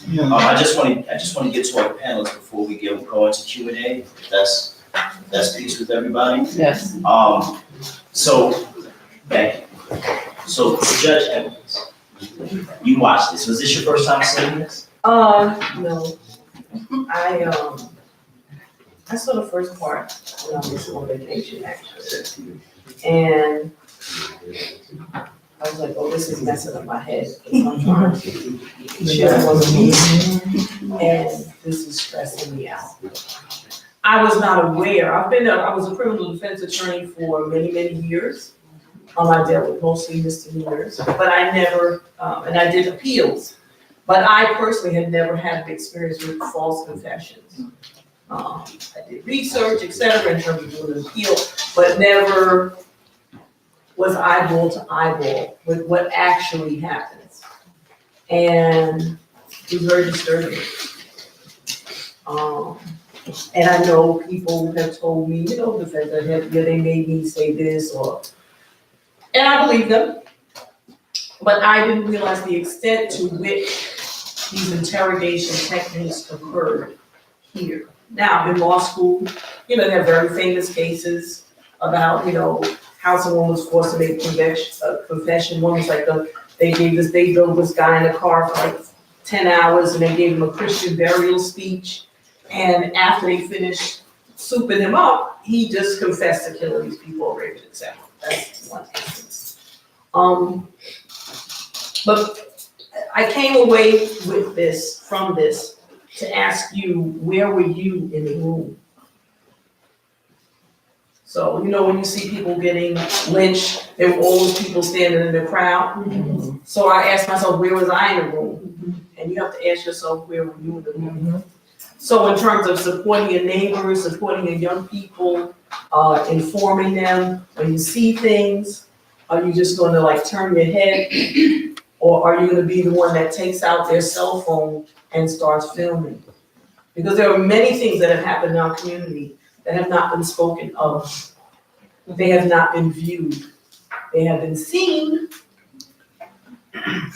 I just want to get to our panelists before we go into Q&A. If that's peace with everybody. Yes. So, thank you. So, Judge Edwards, you watched this. Was this your first time seeing this? No. I saw the first part when I was on vacation, actually. And I was like, oh, this is messing up my head. I'm trying to share one of these, and this is stressing me out. I was not aware. I was a criminal defense attorney for many, many years. I dealt with mostly misdemeanors, but I never, and I did appeals. But I personally had never had the experience with false confessions. I did research, et cetera, in terms of doing an appeal, but never was eyeball to eyeball with what actually happens. And it was very disturbing. And I know people have told me, defense, they made me say this and I believe them. But I didn't realize the extent to which these interrogation techniques occurred here. Now, in law school, they have very famous cases about, how someone was forced to make a confession. One was like they drove this guy in a car for like 10 hours and they gave him a Christian burial speech. And after they finished souping him up, he just confessed to killing these people, raping, etc. That's one instance. But I came away from this to ask you, where were you in the room? So, when you see people getting lynched, there were always people standing in the crowd. Mm-hmm. So I asked myself, where was I in the room? Mm-hmm. And you have to ask yourself, where were you in the room? Mm-hmm. So in terms of supporting your neighbors, supporting your young people, informing them, when you see things, are you just going to turn your head? Or are you going to be the one that takes out their cell phone and starts filming? Because there are many things that have happened in our community that have not been spoken of. They have not been viewed. They have been seen.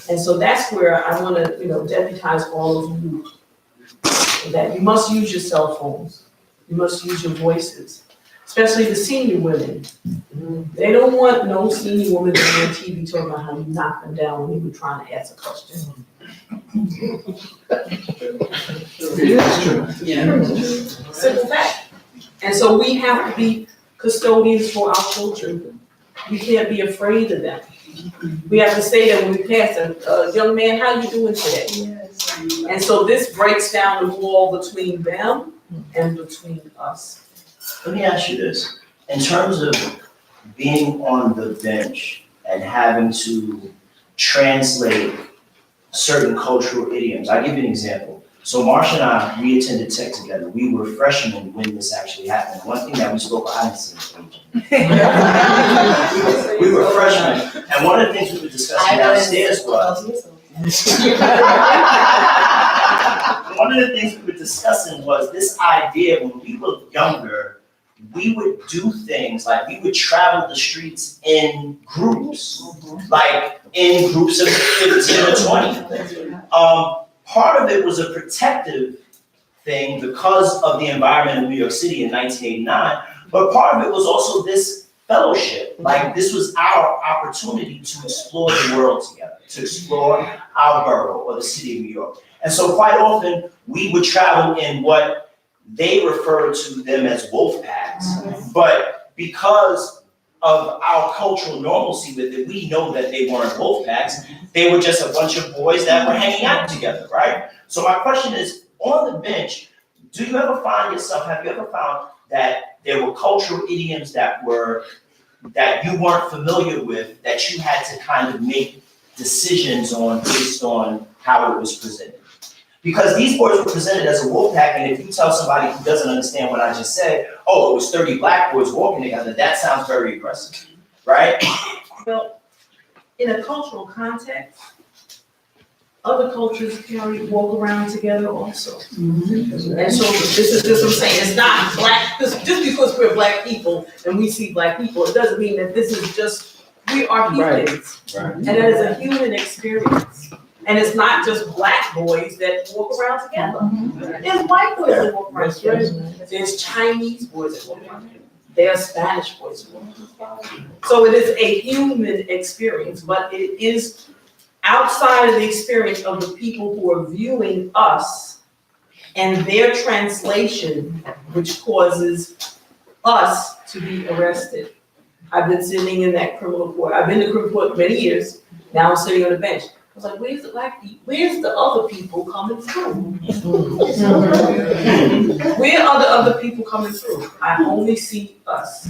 And so that's where I want to, deputize all of you, that you must use your cell phones. You must use your voices, especially the senior women. They don't want no senior woman on TV talking about how you knocked them down when they were trying to ask a question. It's true. Yeah. Simple fact. And so we have to be custodians for our children. We can't be afraid of them. We have to say that when we pass a young man, how you doing today? Yes. And so this breaks down the wall between them and between us. Let me ask you this. In terms of being on the bench and having to translate certain cultural idioms, I'll give you an example. So Marsha and I, we attended tech together. We were freshmen when this actually happened. One thing that we spoke about, I didn't see it. We were freshmen, and one of the things we were discussing downstairs was, one of the things we were discussing was this idea when we were younger, we would do things like we would travel the streets in groups, like in groups of 15 or 20. Part of it was a protective thing because of the environment in New York City in 1989, but part of it was also this fellowship. Like this was our opportunity to explore the world together, to explore our borough or the city of New York. And so quite often we would travel in what they referred to them as wolf packs, but because of our cultural normalcy with it, we know that they weren't wolf packs. They were just a bunch of boys that were hanging out together, right? So my question is, on the bench, have you ever found that there were cultural idioms that you weren't familiar with, that you had to kind of make decisions on based on how it was presented? Because these boys were presented as a wolf pack, and if you tell somebody who doesn't understand what I just said, oh, it was 30 black boys walking together, that sounds very aggressive, right? Well, in a cultural context, other cultures walk around together also. Mm-hmm. And so this is just what I'm saying, it's not black, just because we're black people and we see black people, it doesn't mean that this is just, we are humans. Right. And that is a human experience. And it's not just black boys that walk around together. There's white boys that walk around together. There's Chinese boys that walk around together. There are Spanish boys that walk around together. So it is a human experience, but it is outside of the experience of the people who are viewing us and their translation, which causes us to be arrested. I've been sitting in that criminal court. I've been to criminal court many years. Now I'm sitting on the bench. I was like, where's the black people? Where's the other people coming through? Where are the other people coming through? I only see us.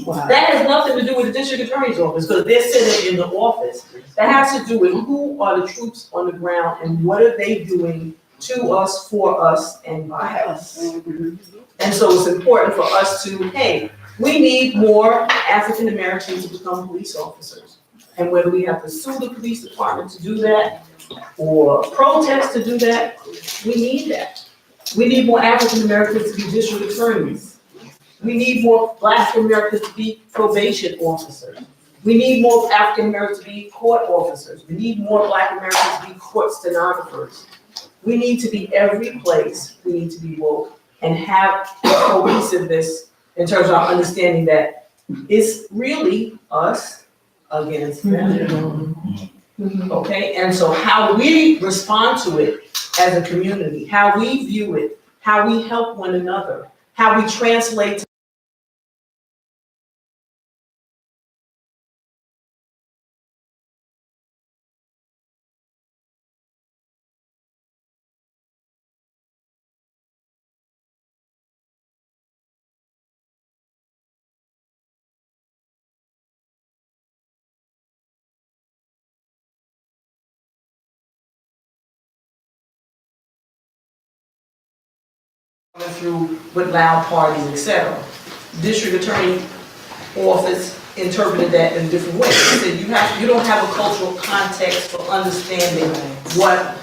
Wow. That has nothing to do with the district attorney's office, because they're sitting in the office. That has to do with who are the troops on the ground and what are they doing to us, for us, and by us. And so it's important for us to, hey, we need more African Americans to become police officers. And whether we have to sue the police department to do that, or protest to do that, we need that. We need more African Americans to be district attorneys. We need more Black Americans to be probation officers. We need more African Americans to be court officers. We need more Black Americans to be court stenographers. We need to be every place. We need to be woke and have cohesiveness in terms of our understanding that it's really us against them. Okay, and so how we respond to it as a community, how we view it, how we help one another, how we translate through with loud parties, etc. District Attorney Office interpreted that in a different way. They said you don't have a cultural context for understanding what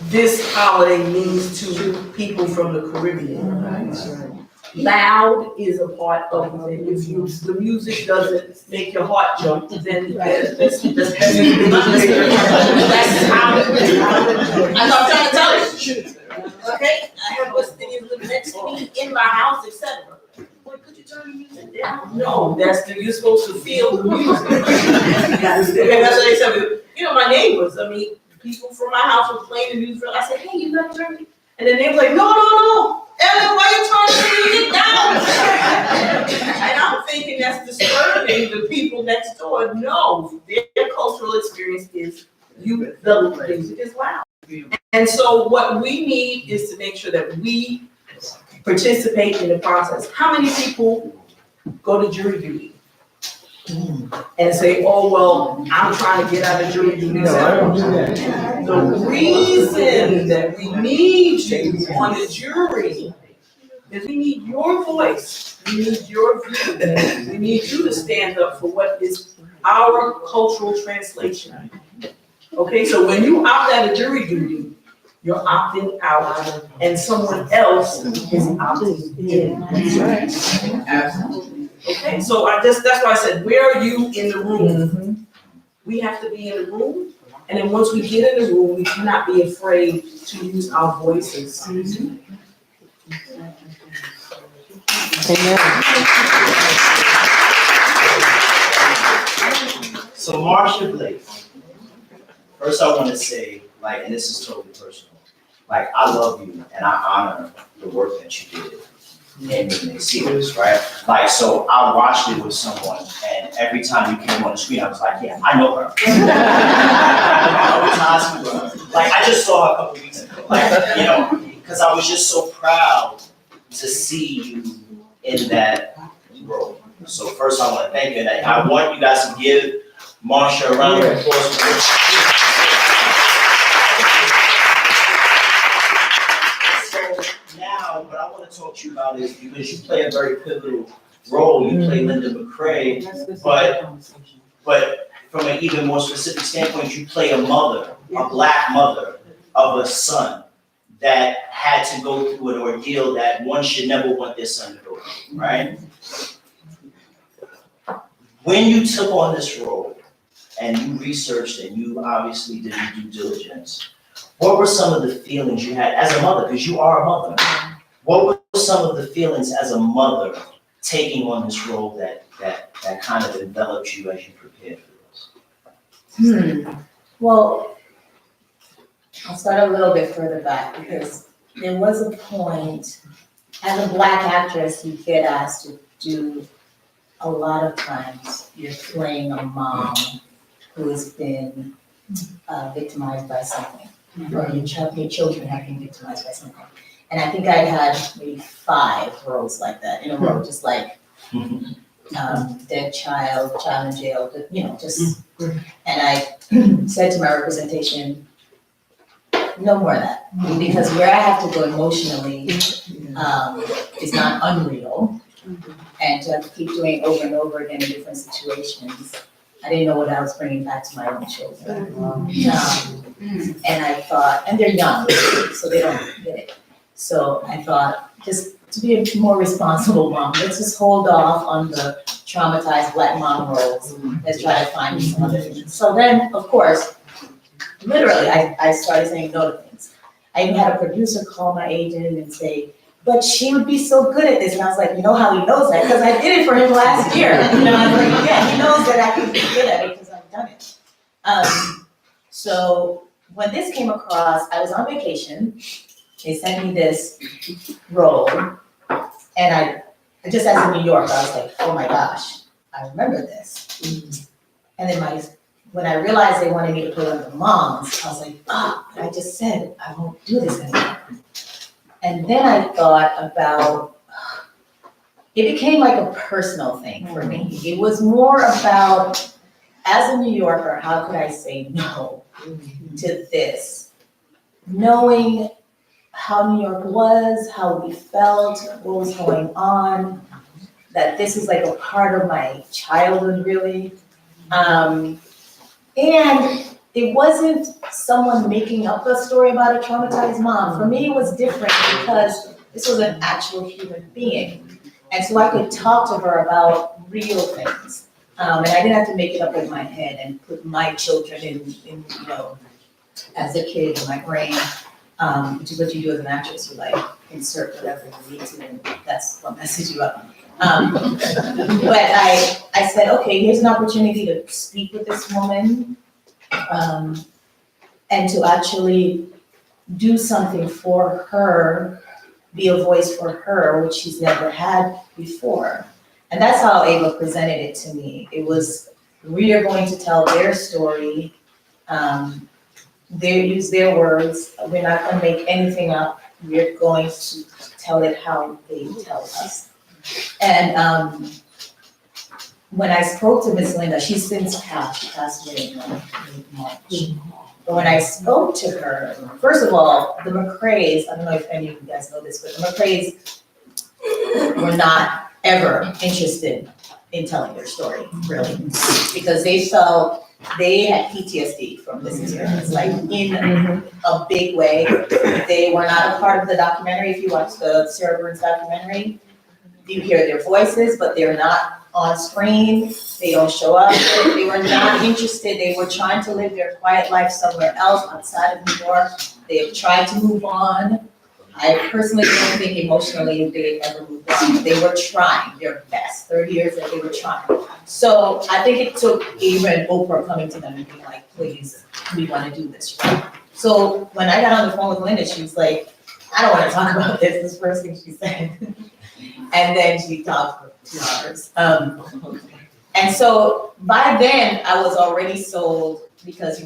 this holiday means to people from the Caribbean. Loud is a part of it. If the music doesn't make your heart jump, then that's how it is. I'm trying to tell you. Okay, I have West Indians living next to me in my house, etc. Boy, could you turn the music down? No, you're supposed to feel the music. Okay, that's what they said. You know, my neighbors, I mean, people from my house were playing the music. I said, hey, you gotta turn it. And then they were like, no. Ellen, why you turning the music down? And I'm thinking that's disturbing the people next door. No, their cultural experience is the music is loud. And so what we need is to make sure that we participate in the process. How many people go to jury duty and say, oh, well, I'm trying to get out of jury duty? No, I don't do that. The reason that we need you on the jury is we need your voice, we need your view, we need you to stand up for what is our cultural translation. Okay, so when you opt out of jury duty, you're opting out, and someone else is opting in. Absolutely. Okay, so that's why I said, where are you in the room? We have to be in the room, and then once we get in the room, we cannot be afraid to use our voices. So Marsha Blake, first I want to say, like, and this is totally personal, like, I love you and I honor the work that you did in the series, right? Like, so I watched it with someone, and every time you came on the screen, I was like, yeah, I know her. I went to high school with her. Like, I just saw her a couple weeks ago, like, you know, because I was just so proud to see you in that role. So first I want to thank you, and I want you guys to give Marsha a round of applause. So now, what I want to talk to you about is, because you play a very pivotal role, you play Linda McCrae, but from an even more specific standpoint, you play a mother, a Black mother of a son that had to go through an ordeal that one should never want their son to go through, right? When you took on this role and you researched and you obviously did your due diligence, what were some of the feelings you had as a mother, because you are a mother? What were some of the feelings as a mother taking on this role that kind of enveloped you as you prepared for this? Well, I'll start a little bit further back because there was a point, as a Black actress, you get asked to do a lot of times, you're playing a mom who has been victimized by something, or your children have been victimized by something. And I think I had maybe 5 roles like that in a row, just like dead child in jail, just, and I said to my representation, no more of that, because where I have to go emotionally is not unreal, and to have to keep doing it over and over again in different situations, I didn't know what I was bringing back to my own children. And I thought, and they're young, so they don't get it. So I thought, just to be a more responsible mom, let's just hold off on the traumatized Black mom roles. Let's try to find some other things. So then, of course, literally, I started saying no to things. I even had a producer call my agent and say, but she would be so good at this. And I was like, you know how he knows that? Because I did it for him last year. I was like, yeah, he knows that I can be good at it because I've done it. So when this came across, I was on vacation. They sent me this role. And I just as in New York, I was like, oh my gosh, I remember this. And then when I realized they wanted me to put on the moms, I was like, I just said I won't do this anymore. And then I thought about, it became like a personal thing for me. It was more about, as a New Yorker, how could I say no to this? Knowing how New York was, how we felt, what was going on, that this is like a part of my childhood, really. And it wasn't someone making up a story about a traumatized mom. For me, it was different because this was an actual human being. And so I could talk to her about real things. And I didn't have to make it up in my head and put my children in as a kid in my brain, which is what you do as an actress. You like insert whatever you need to, and that's what messes you up. But I said, okay, here's an opportunity to speak with this woman, and to actually do something for her, be a voice for her, which she's never had before. And that's how Ava presented it to me. It was, we are going to tell their story, they use their words, we're not gonna make anything up, we're going to tell it how they tell us. And when I spoke to Miss Linda, she's since passed away in March. But when I spoke to her, first of all, the McCraes, I don't know if any of you guys know this, but the McCraes were not ever interested in telling their story, really. Because they felt they had PTSD from this experience, like in a big way. They were not a part of the documentary. If you watch the Sarah Burns documentary, you hear their voices, but they're not on screen, they don't show up, they were not interested, they were trying to live their quiet life somewhere else outside of New York. They have tried to move on. I personally don't think emotionally they ever moved on. They were trying their best, 30 years that they were trying. So I think it took Ava and Oprah coming to them and being like, please, we want to do this, right? So when I got on the phone with Linda, she was like, I don't want to talk about this, this first thing she said. And then she talked for 2 hours. And so by then I was already sold because,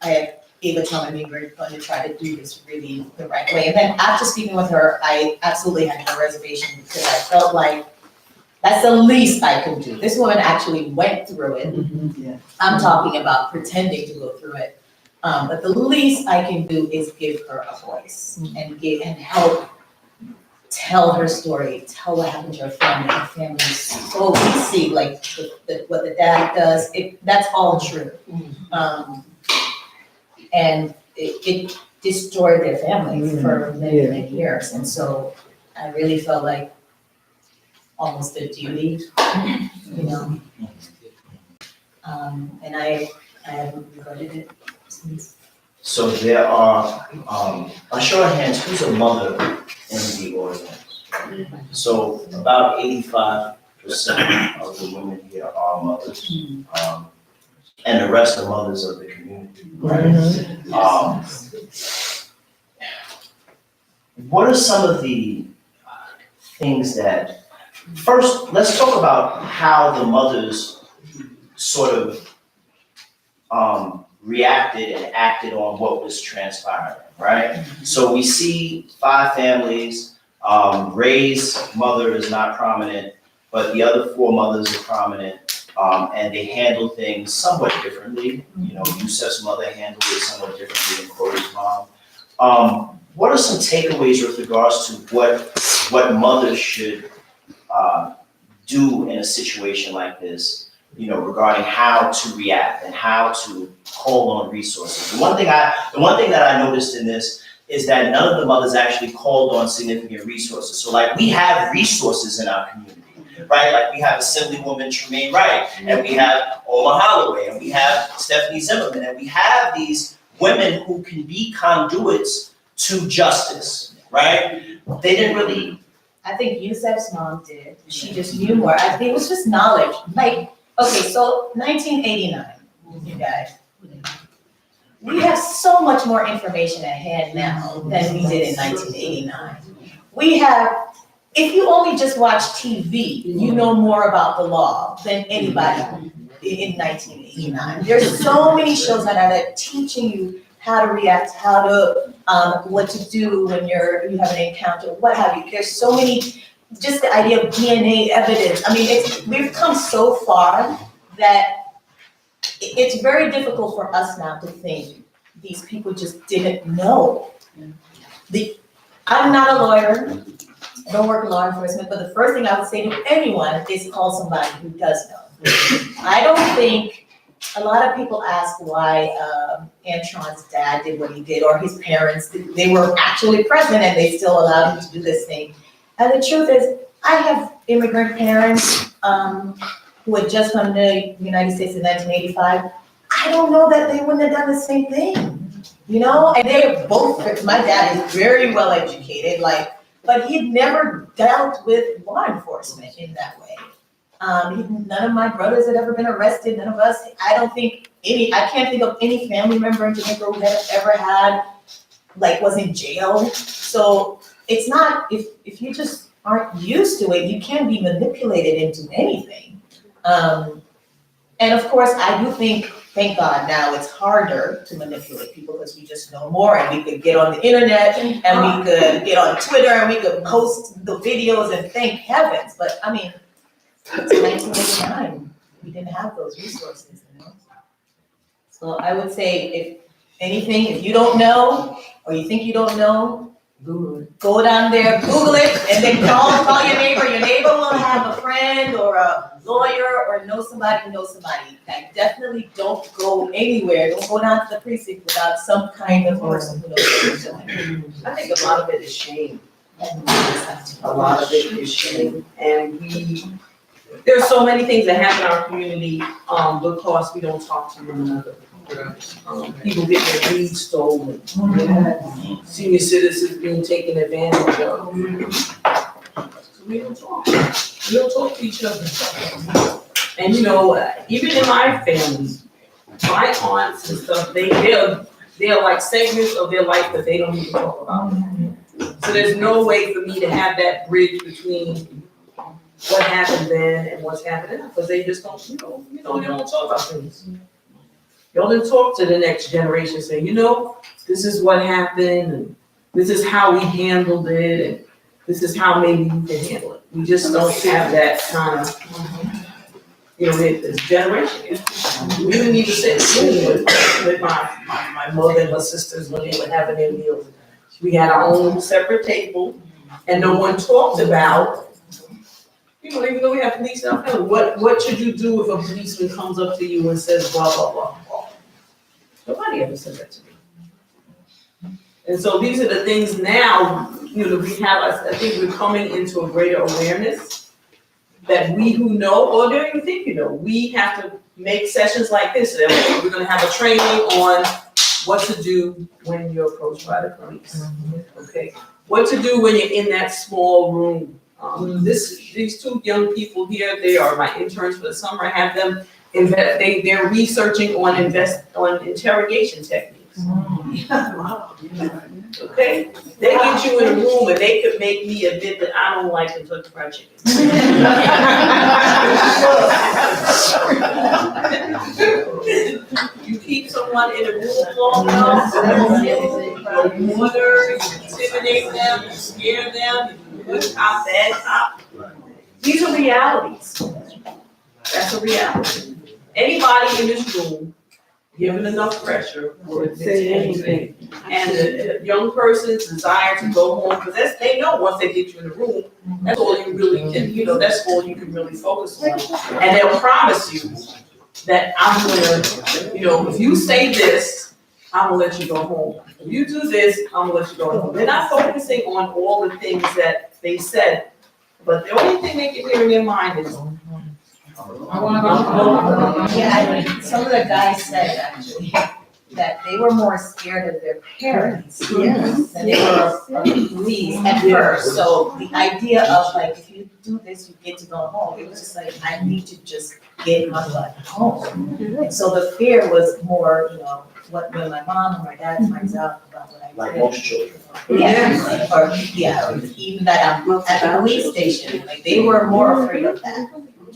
I had Ava telling me we're going to try to do this really the right way. And then after speaking with her, I absolutely had no reservation because I felt like that's the least I could do. This woman actually went through it. I'm talking about pretending to go through it. But the least I can do is give her a voice and help tell her story, tell what happened to her family. Her family is so see, like what the dad does. That's all true. And it destroyed their family for many, many years. And so I really felt like almost a duty, And I haven't regretted it since. So there are, a show of hands, who's a mother in the audience? So about 85% of the women here are mothers. And the rest are mothers of the community, right? What are some of the things that, first, let's talk about how the mothers sort of reacted and acted on what was transpiring, right? So we see 5 families, Ray's mother is not prominent, but the other 4 mothers are prominent, and they handle things somewhat differently. You know, Yusef's mother handled it somewhat differently than Corey's mom. What are some takeaways with regards to what mothers should do in a situation like this, you know, regarding how to react and how to call on resources? The one thing that I noticed in this is that none of the mothers actually called on significant resources. So like, we have resources in our community, right? Like, we have Assemblywoman Tremaine Wright, and we have Oma Holloway, and we have Stephanie Zimmerman, and we have these women who can be conduits to justice, right? They didn't really. I think Yusef's mom did. She just knew more. I think it was just knowledge. Like, okay, so 1989, you guys. We have so much more information at hand now than we did in 1989. We have, if you only just watch TV, you know more about the law than anybody in 1989. There's so many shows that are teaching you how to react, how to, what to do when you have an encounter, what have you. There's so many, just the idea of DNA evidence. I mean, we've come so far that it's very difficult for us now to think these people just didn't know. I'm not a lawyer, I don't work in law enforcement, but the first thing I would say to anyone is call somebody who does know. I don't think, a lot of people ask why Antron's dad did what he did, or his parents, they were actually present and they still allowed him to do this thing. And the truth is, I have immigrant parents who had just come to the United States in 1985. I don't know that they wouldn't have done the same thing, you know? And they're both, my dad is very well educated, but he'd never dealt with law enforcement in that way. None of my brothers had ever been arrested, none of us, I can't think of any family member in Jamaica who had ever was in jail. So it's not, if you just aren't used to it, you can be manipulated into anything. And of course, I do think, thank God now it's harder to manipulate people because we just know more, and we could get on the internet and we could get on Twitter and we could post the videos, and thank heavens. But I mean, it's 1989, we didn't have those resources, you know? So I would say, if anything, if you don't know, or you think you don't know, Google it. Go down there, Google it, and then call your neighbor. Your neighbor will have a friend or a lawyer or know somebody who knows somebody. Like, definitely don't go anywhere. Don't go down to the precinct without some kind of person who knows what you're doing. I think a lot of it is shame. A lot of it is shame. And there's so many things that happen in our community because we don't talk to one another. People get their deeds stolen. Senior citizens being taken advantage of. So we don't talk. We don't talk to each other. And you know, even in my family, my aunts and stuff, they're like segments of their life that they don't even talk about. So there's no way for me to have that bridge between what happened then and what's happening now, because they just don't, they don't talk about things. Y'all didn't talk to the next generation, say, this is what happened, and this is how we handled it, and this is how maybe you can handle it. We just don't have that kind of, this generation. We didn't need to sit with my mother and her sisters when they were having their meals. We had our own separate table, and no one talked about, even though we have police in our family, what should you do if a policeman comes up to you and says blah, blah, blah, blah? Nobody ever said that to me. And so these are the things now, we have, I think we're coming into a greater awareness that we who know, or don't even think we have to make sessions like this. We're gonna have a training on what to do when you're approached by the police, okay? What to do when you're in that small room. These two young people here, they are my interns for the summer. I have them they're researching on interrogation techniques. Okay, they get you in a room and they could make me admit that I don't like Kentucky Fried Chicken. You keep someone in a room long enough, you water, you intimidate them, you scare them, you good cop, bad cop. These are realities. That's a reality. Anybody in this room, given enough pressure, will admit to anything. And the young person's desire to go home, because they know once they get you in the room, that's all you really can, that's all you can really focus on. And they'll promise you that I'm gonna, if you say this, I'm gonna let you go home. If you do this, I'm gonna let you go home. They're not focusing on all the things that they said, but the only thing they can hear in their mind is, I wanna go home. Yeah, some of the guys said actually that they were more scared of their parents than they were of the police at first. So the idea of like, if you do this, you get to go home, it was just like, I need to just get my butt home. And so the fear was more, when my mom or my dad finds out about what I did. Like most children. Yeah, or even that I'm at the police station, like they were more afraid of that.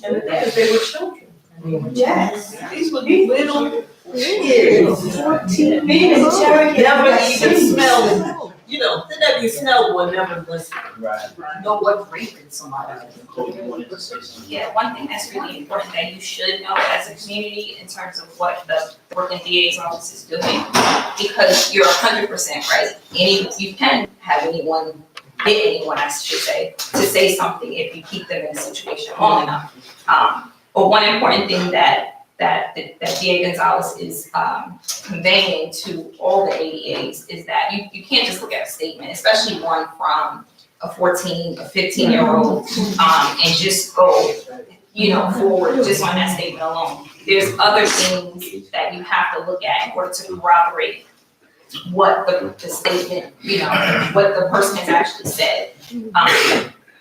and because they were children. Yes. These were little kids. 14 minutes. Never even smelled, they never even smelled one, never listened. Right. Know what raping somebody is. Cody, you wanted to say something? Yeah, one thing that's really important that you should know as a community in terms of what the Brooklyn DA's office is doing, because you're 100% right. You can have anyone hit anyone, I should say, to say something if you keep them in a situation long enough. But one important thing that DA Gonzalez is conveying to all the ADAs is that you can't just look at a statement, especially one from a 14, a 15-year-old, and just go, forward just on that statement alone. There's other things that you have to look at in order to corroborate what the statement, what the person has actually said.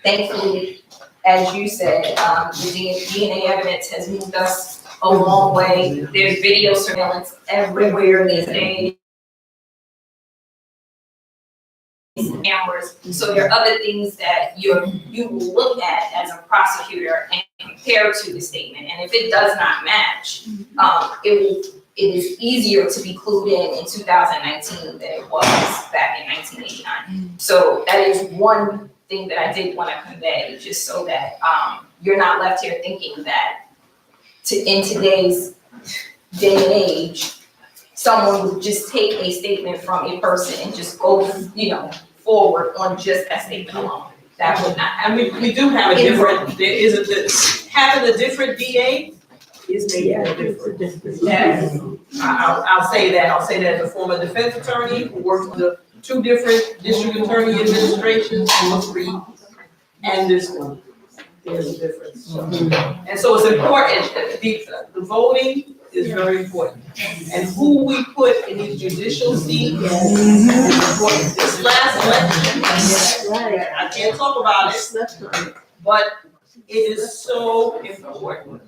Thankfully, as you said, the DNA evidence has moved us a long way. There's video surveillance everywhere these days. Cameras. So there are other things that you will look at as a prosecutor and compare to the statement. And if it does not match, it is easier to be clued in 2019 than it was back in 1989. So that is one thing that I did want to convey, just so that you're not left here thinking that in today's day and age, someone would just take a statement from a person and just go, forward on just that statement alone. That would not happen. I mean, we do have having a different DA is maybe a different. Yes. I'll say that. I'll say that as a former defense attorney who worked with the 2 different district attorney administrations, or 3, and this one. There's a difference. And so it's important that the voting is very important. And who we put in these judicial seats is important. This last election, I can't talk about it, but it is so important.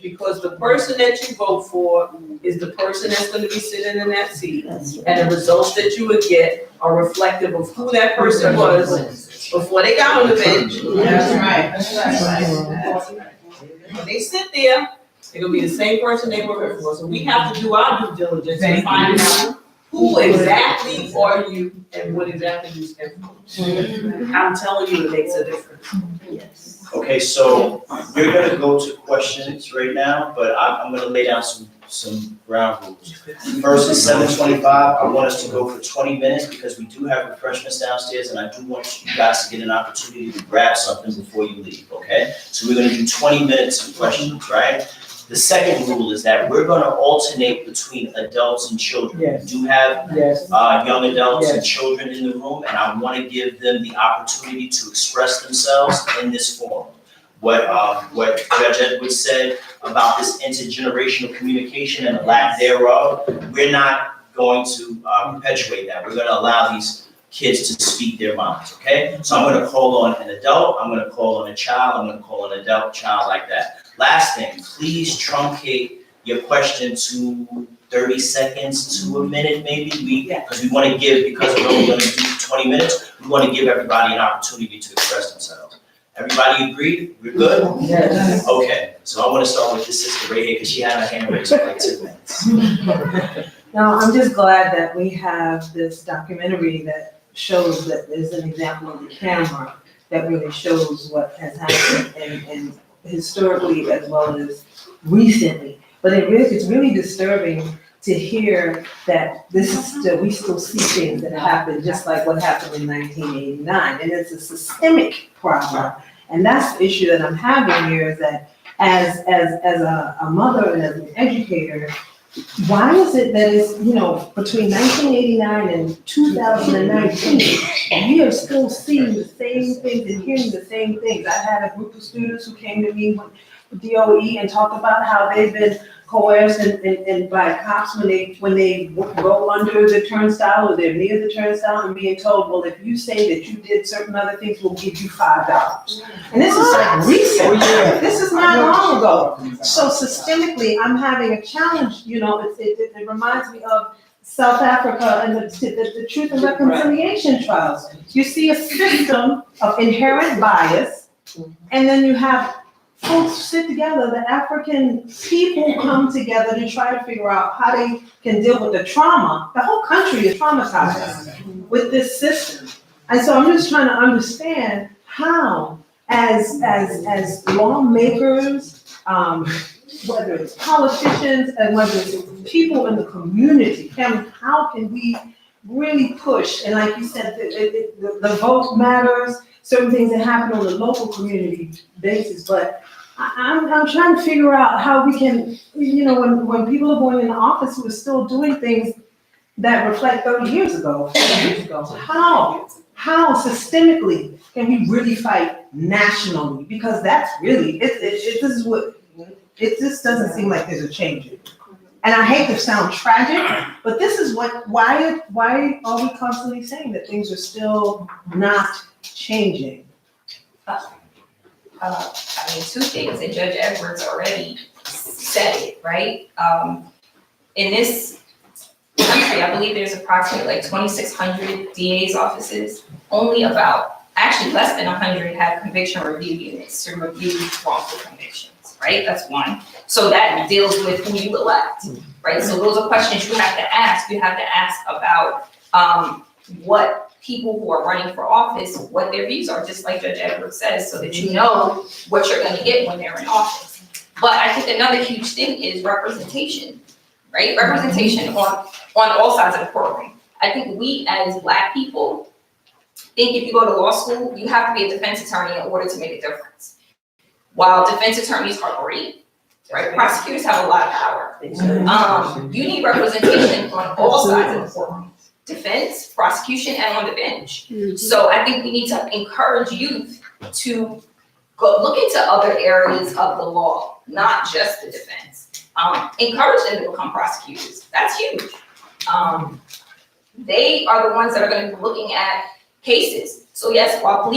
Because the person that you vote for is the person that's gonna be sitting in that seat. And the results that you would get are reflective of who that person was before they got on the bench. That's right. When they sit there, they're gonna be the same person they were before. So we have to do our due diligence and find out who exactly are you and what exactly you stand for. I'm telling you, it makes a difference. Okay, so you're gonna go to questions right now, but I'm gonna lay down some ground rules. First is 7:25, I want us to go for 20 minutes because we do have refreshments downstairs and I do want you guys to get an opportunity to grab something before you leave, okay? So we're gonna do 20 minutes of questions, right? The second rule is that we're gonna alternate between adults and children. Yes. We do have Yes. young adults and Yes. children in the room, and I want to give them the opportunity to express themselves in this forum. what Judge Edwards said about this intergenerational communication and the lack thereof. We're not going to perpetuate that. We're gonna allow these kids to speak their minds, okay? So I'm gonna call on an adult, I'm gonna call on a child, I'm gonna call on an adult, child, like that. Last thing, please truncate your question to 30 seconds to a minute, maybe. Because we wanna give, because we're only gonna do 20 minutes, we wanna give everybody an opportunity to express themselves. Everybody agreed? We're good? Yes. Okay, so I wanna start with this sister right here, because she had her hand raised for like 2 minutes. Now, I'm just glad that we have this documentary that shows that there's an example on the camera that really shows what has happened and historically as well as recently. But it's really disturbing to hear that we still see things that happen just like what happened in 1989. And it's a systemic problem. And that's the issue that I'm having here, is that as a mother and as an educator, why is it that it's, between 1989 and 2019, we are still seeing the same things and hearing the same things? I had a group of students who came to me with DOE and talked about how they've been coerced and by cops when they go under the turnstile or they're near the turnstile and being told, well, if you say that you did certain other things, we'll give you $5. And this is like recent. This is not long ago. So systemically, I'm having a challenge, it reminds me of South Africa and the Truth and Reconciliation trials. You see a system of inherent bias, and then you have folks sit together, the African people come together to try to figure out how they can deal with the trauma. The whole country is traumatized with this system. And so I'm just trying to understand how, as lawmakers, whether it's politicians and whether it's people in the community, how can we really push? And like you said, the vote matters, certain things that happen on the local community basis, but I'm trying to figure out how we can, when people are going into office who are still doing things that reflect 30 years ago, 40 years ago, how systemically can we really fight nationally? Because that's really, it just doesn't seem like there's a change. And I hate to sound tragic, but this is why are we constantly saying that things are still not changing? Two things, and Judge Edwards already said it, right? In this country, I believe there's approximately like 2,600 DA's offices. Only less than 100 have conviction review units to review wrongful convictions, right? That's one. So that deals with who you elect, right? So those are questions you have to ask. You have to ask about what people who are running for office, what their views are, just like Judge Edwards says, so that you know what you're gonna get when they're in office. But I think another huge thing is representation, right? Representation on all sides of the courtroom. I think we as Black people think if you go to law school, you have to be a defense attorney in order to make a difference. While defense attorneys are great, right? Prosecutors have a lot of power. You need representation on all sides of the courtroom. Defense, prosecution, and on the bench. So I think we need to encourage youth to go look into other areas of the law, not just the defense. Encourage them to become prosecutors. That's huge. They are the ones that are going to be looking at cases. So yes, while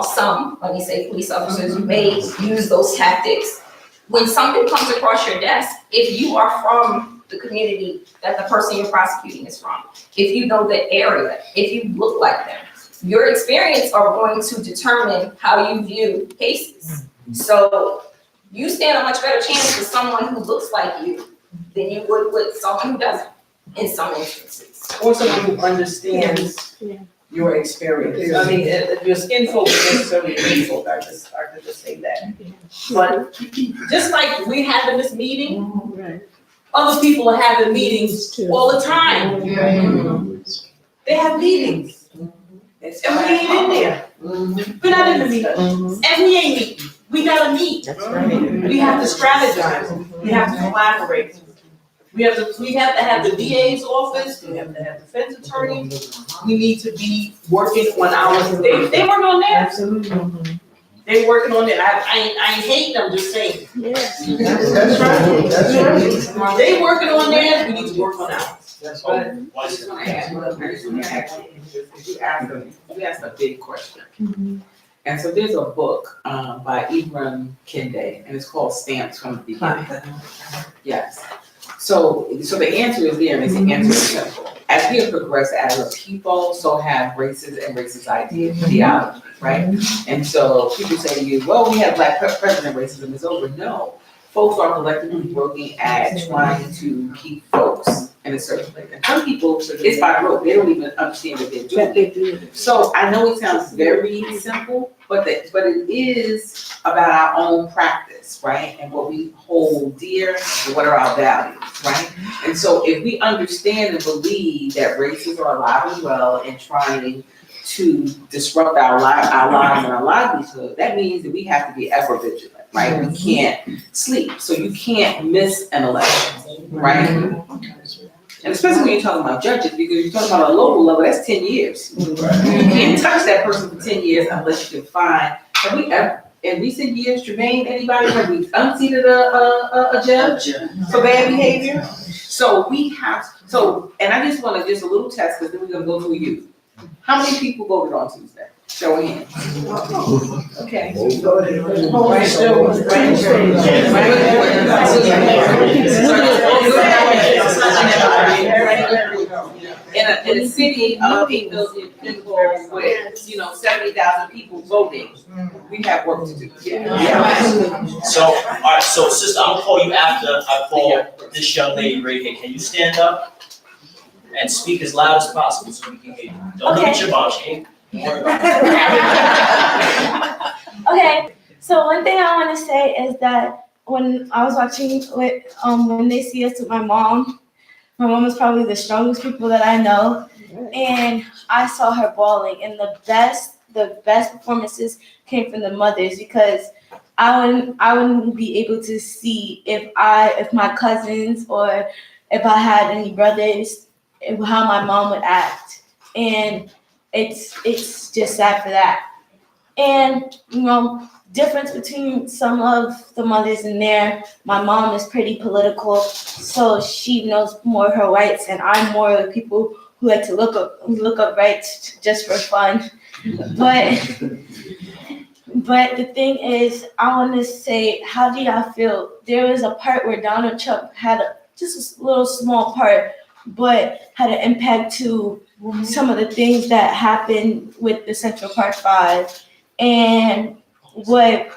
some police officers may use those tactics, when something comes across your desk, if you are from the community that the person you're prosecuting is from, if you know the area, if you look like them, your experience are going to determine how you view cases. So you stand a much better chance with someone who looks like you than you would with someone who doesn't, in some instances. Or someone who understands your experience. I mean, your skin folk is necessarily your folk, I could just say that. But just like we have in this meeting, other people are having meetings all the time. They have meetings. And we ain't in there. We're not in the meeting. And we ain't meeting. We gotta meet. We have to strategize. We have to collaborate. We have to have the DA's office. We have to have defense attorneys. We need to be working on ours. They work on theirs. They working on it. I ain't hate them, just saying. That's right, that's right. They working on theirs, we need to work on ours. That's Oh, right. why is it? You asked a big question. And so there's a book by Ibram Kendi, and it's called Stamps from the Beginning. Yes. So the answer is there, and the answer is simple. As we have progressed as a people, so have races and racist ideology, right? And so people say to you, well, we had a black president, racism is over. No. Folks are collectively working at trying to keep folks in a certain place. And some people, it's by rote, they don't even understand what they're doing. So I know it sounds very simple, but it is about our own practice, right? And what we hold dear, and what are our values, right? And so if we understand and believe that races are alive and well and trying to disrupt our lives and our livelihood, that means that we have to be ever vigilant, right? We can't sleep, so you can't miss an election, right? And especially when you're talking about judges, because you're talking about a local level, that's 10 years. You can't touch that person for 10 years unless you can find, have we ever, in recent years, Jermaine, anybody, have we unseated a judge for bad behavior? So we have, and I just want to, just a little test, because then we're gonna go to you. How many people voted on Tuesday? Show of hands. Okay. In a city of 8 million people with, 70,000 people voting, we have work to do. So, all right, so sister, I'm gonna call you after I call this young lady right here. Can you stand up and speak as loud as possible so we can hear you? Don't look at your mom, she ain't. Don't worry about it. Okay, so one thing I want to say is that when I was watching with when they see us with my mom is probably the strongest people that I know, and I saw her bawling, and the best performances came from the mothers, because I wouldn't be able to see if my cousins or if I had any brothers, how my mom would act, and it's just sad for that. And difference between some of the mothers in there, my mom is pretty political, so she knows more her rights, and I'm more of the people who like to look up rights just for fun. But the thing is, I want to say, how do y'all feel? There was a part where Donald Trump had just a little small part, but had an impact to some of the things that happened with the Central Park 5, and what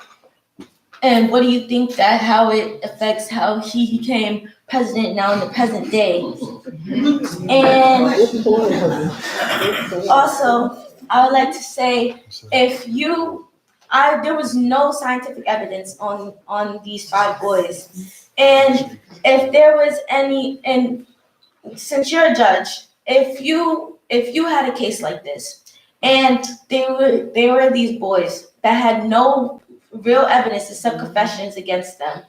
do you think that how it affects how he became president now in the present day? And also, I would like to say, there was no scientific evidence on these 5 boys, and if there was any, and since you're a judge, if you had a case like this, and they were these boys that had no real evidence except confessions against them,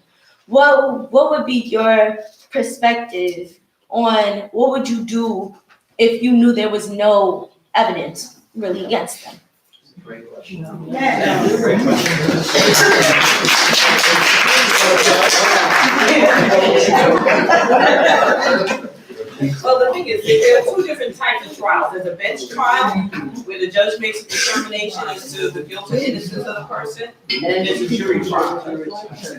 what would be your perspective on what would you do if you knew there was no evidence really against them? Great question. Well, the thing is, there are 2 different types of trials. There's a bench trial, where the judge makes a determination as to the guilt or innocence of the person, and then there's a jury trial.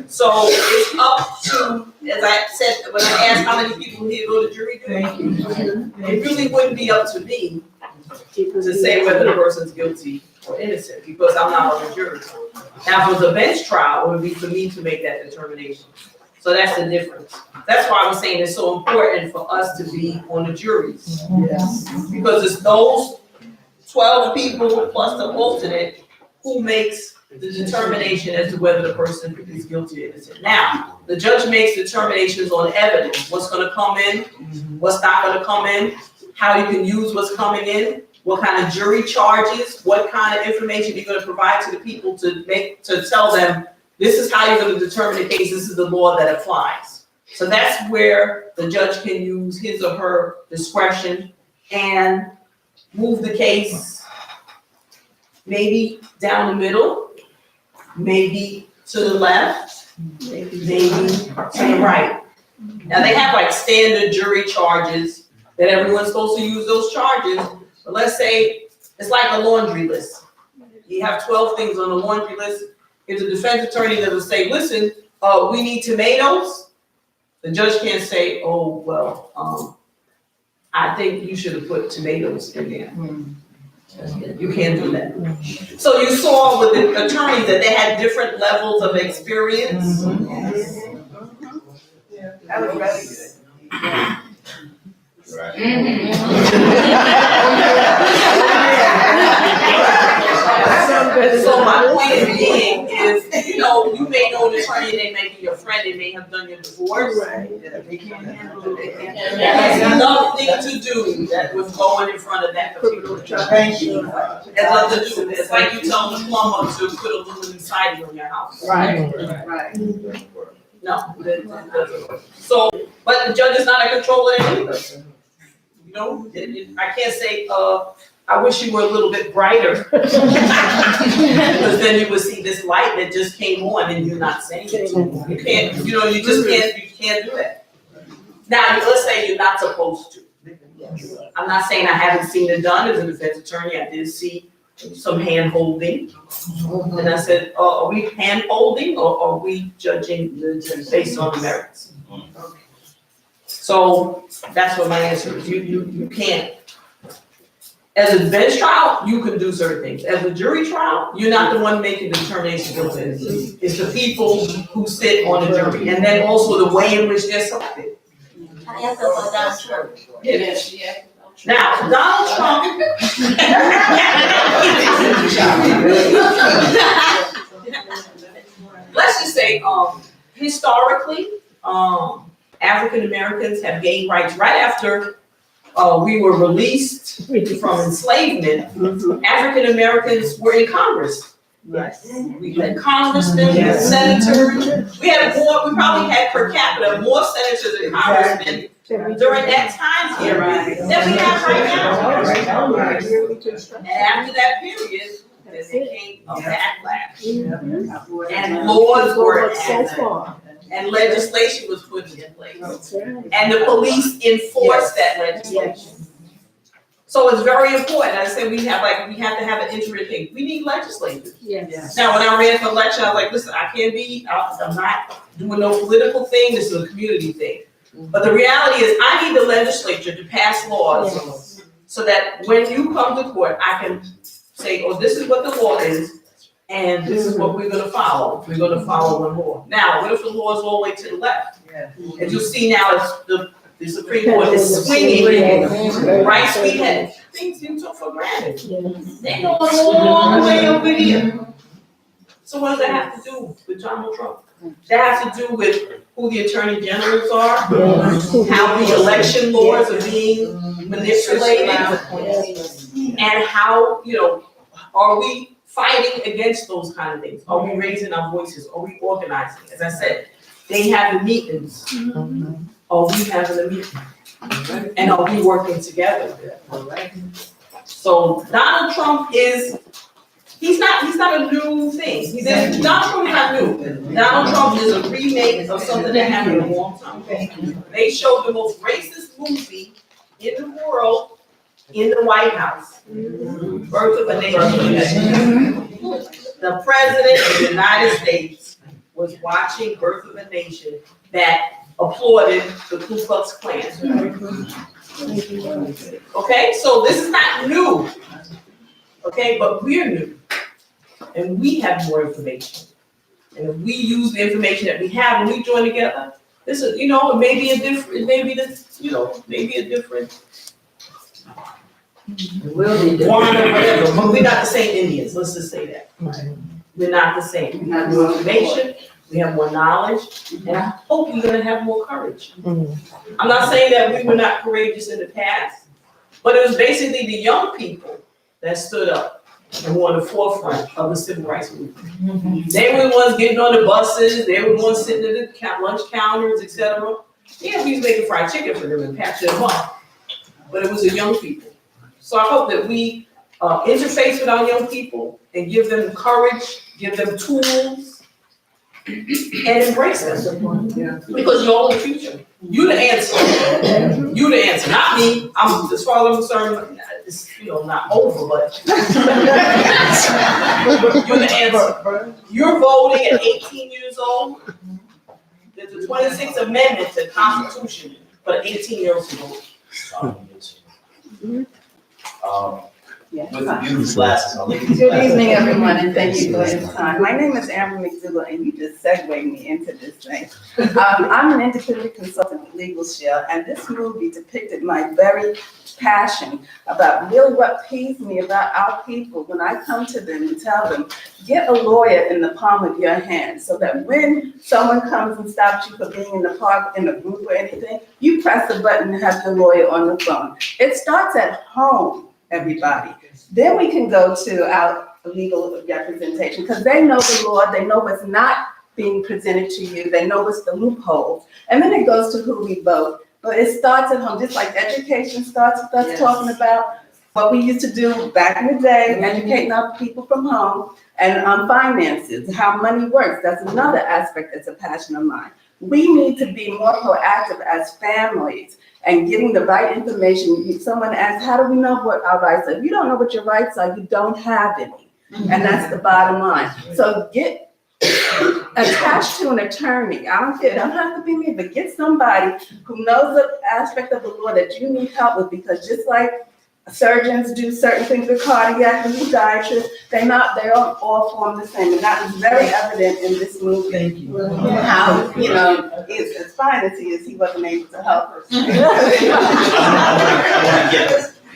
So it's up to, as I said, when I asked how many people here go to jury duty, it really wouldn't be up to me to say whether the person's guilty or innocent, because I'm not on the jury. Now, if it was a bench trial, it would be for me to make that determination. So that's the difference. That's why I'm saying it's so important for us to be on the juries. Yes. Because it's those 12 people plus the alternate who makes the determination as to whether the person is guilty or innocent. Now, the judge makes determinations on evidence, what's gonna come in, what's not gonna come in, how you can use what's coming in, what kind of jury charges, what kind of information you're gonna provide to the people to tell them, this is how you're gonna determine the case, this is the law that applies. So that's where the judge can use his or her discretion and move the case maybe down the middle, maybe to the left, maybe to the right. Now, they have like standard jury charges that everyone's supposed to use those charges, but let's say it's like a laundry list. You have 12 things on the laundry list. If the defense attorney doesn't say, listen, we need tomatoes, the judge can't say, oh, well, I think you should have put tomatoes in there. You can't do that. So you saw with the attorneys that they had different levels of experience. That was really good. So my point being is, you know, you may know an attorney, they may be your friend, they may have done your divorce. They can't handle it. That has nothing to do with going in front of that particular judge. Thank you. It's nothing to do, it's like you telling the plumber to put aluminum siding on your house. Right. No. So, but the judge is not a controller either. You know, I can't say, I wish you were a little bit brighter. Because then you would see this light that just came on and you're not saying it. You can't, you know, you can't do that. Now, let's say you're not supposed to. I'm not saying I haven't seen it done as a defense attorney. I did see some hand holding. And I said, are we hand holding or are we judging based on the merits? So that's what my answer is. You can't. As a bench trial, you can do certain things. As a jury trial, you're not the one making the determination of innocence. It's the people who sit on the jury, and then also the way in which they're selected. I have to go down Trump. Yes. Now, Donald Trump. Let's just say, historically, African Americans have gained rights right after we were released from enslavement. African Americans were in Congress. Yes. We had congressmen, we had senators. We probably had per capita more senators and congressmen during that time period than we have right now. And after that period, there came a backlash. And laws were enacted. And legislation was put in place. And the police enforced that legislation. So it's very important. I said we have to have an interim thing. We need legislators. Yes. Now, when I ran for election, I was like, listen, I'm not doing no political thing. This is a community thing. But the reality is I need the legislature to pass laws so that when you come to court, I can say, oh, this is what the law is. And this is what we're gonna follow. We're gonna follow one law. Now, what if the law is all the way to the left? And you'll see now the Supreme Court is swinging right speed ahead. Things you took for granted. They go all the way over here. So what does that have to do with Donald Trump? That has to do with who the attorney generals are, how the election laws are being manipulated, and how, are we fighting against those kind of things? Are we raising our voices? Are we organizing? As I said, they have the meetings. Are we having a meeting? And are we working together? So Donald Trump he's not a new thing. Donald Trump is not new. Donald Trump is a remake of something that happened a long time ago. They showed the most racist movie in the world in the White House. Birth of a Nation. The President of the United States was watching Birth of a Nation that applauded the Ku Klux Klan. Okay, so this is not new. Okay, but we're new. And we have more information. And if we use the information that we have and we join together, this is, it may be a different, whatever, but we're not the same Indians, let's just say that. We're not the same. We have more information, we have more knowledge, and I hope we're gonna have more courage. I'm not saying that we were not courageous in the past, but it was basically the young people that stood up and were on the forefront of the civil rights movement. They were the ones getting on the buses, they were the ones sitting at the lunch counters, etc. Yeah, we was making fried chicken for them and patching them up, but it was the young people. So I hope that we interface with our young people and give them courage, give them tools, and embrace them. Because you're all the future. You the answer. You the answer, not me. I'm, as far as I'm concerned, it's, not over, but you're the answer. You're voting at 18 years old. There's the 26th Amendment to the Constitution for 18-year-olds to vote. With the beautiful glasses, I'll look at these Good glasses. evening, everyone, and thank you for this time. My name is Amber McDougall, and you just segued me into this thing. I'm an independent consultant with Legal Shield, and this movie depicted my very passion about really what peeves me about our people when I come to them and tell them, get a lawyer in the palm of your hand, so that when someone comes and stops you from being in the park, in a group or anything, you press a button and have your lawyer on the phone. It starts at home, everybody. Then we can go to our legal representation, because they know the law, they know what's not being presented to you, they know what's the loopholes, and then it goes to who we vote. But it starts at home, just like education starts with us talking about what we used to do back in the day, educating our people from home, and finances, how money works. That's another aspect that's a passion of mine. We need to be more proactive as families and getting the right information. Someone asks, how do we know what our rights are? If you don't know what your rights are, you don't have any. And that's the bottom line. So get attached to an attorney. I don't care, it don't have to be me, but get somebody who knows the aspect of the law that you need help with, because just like surgeons do certain things with cardiac and podiatrists, they don't all form the same. And that was very evident in this movie. Thank you. How, as fine as he is, he wasn't able to help us.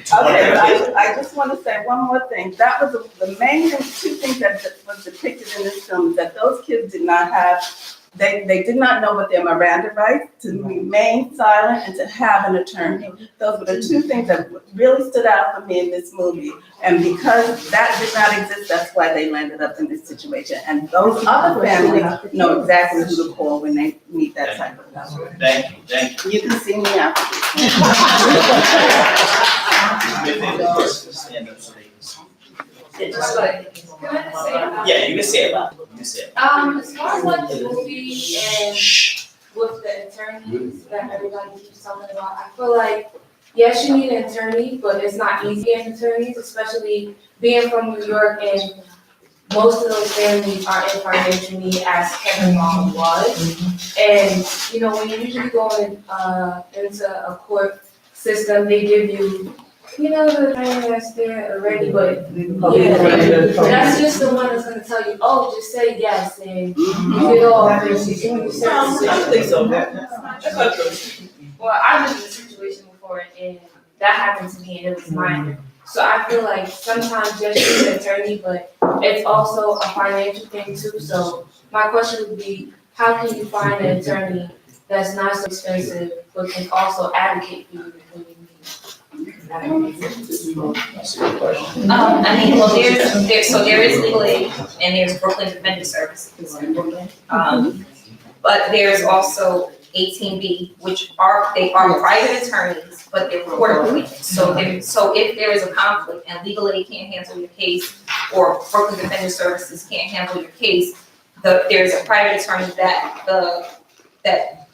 Okay, but I just want to say one more thing. That was the main thing, two things that was depicted in this film, is that those kids did not have, they did not know what their Miranda rights, to remain silent and to have an attorney. Those were the two things that really stood out for me in this movie. And because that did not exist, that's why they landed up in this situation. And those other families know exactly who to call when they meet that type of problem. Thank you. You can see me after this. Stand up so they can see. Can I just say about- Yeah, you can say it loud. You can say it. As far as like the movie and with the attorneys that everybody keeps talking about, I feel like, yes, you need an attorney, but it's not easy getting attorneys, especially being from New York, and most of those families are in financial need, as Kevin's mom was. And, when you usually go into a court system, they give you, the attorney that's there already, but that's just the one that's gonna tell you, oh, just say yes, and you get all everything. I think so. That's not true. Well, I've been in a situation before, and that happened to me, and it was minor. So I feel like sometimes yes, you're an attorney, but it's also a financial thing too. So my question would be, how can you find an attorney that's not so expensive, but can also advocate for you when you need? There is legal aid and there's Brooklyn Defender Services. But there's also 18B, which are private attorneys, but they're court appointed. So if there is a conflict and legal aid can't handle your case, or Brooklyn Defender Services can't handle your case, there's a private attorney that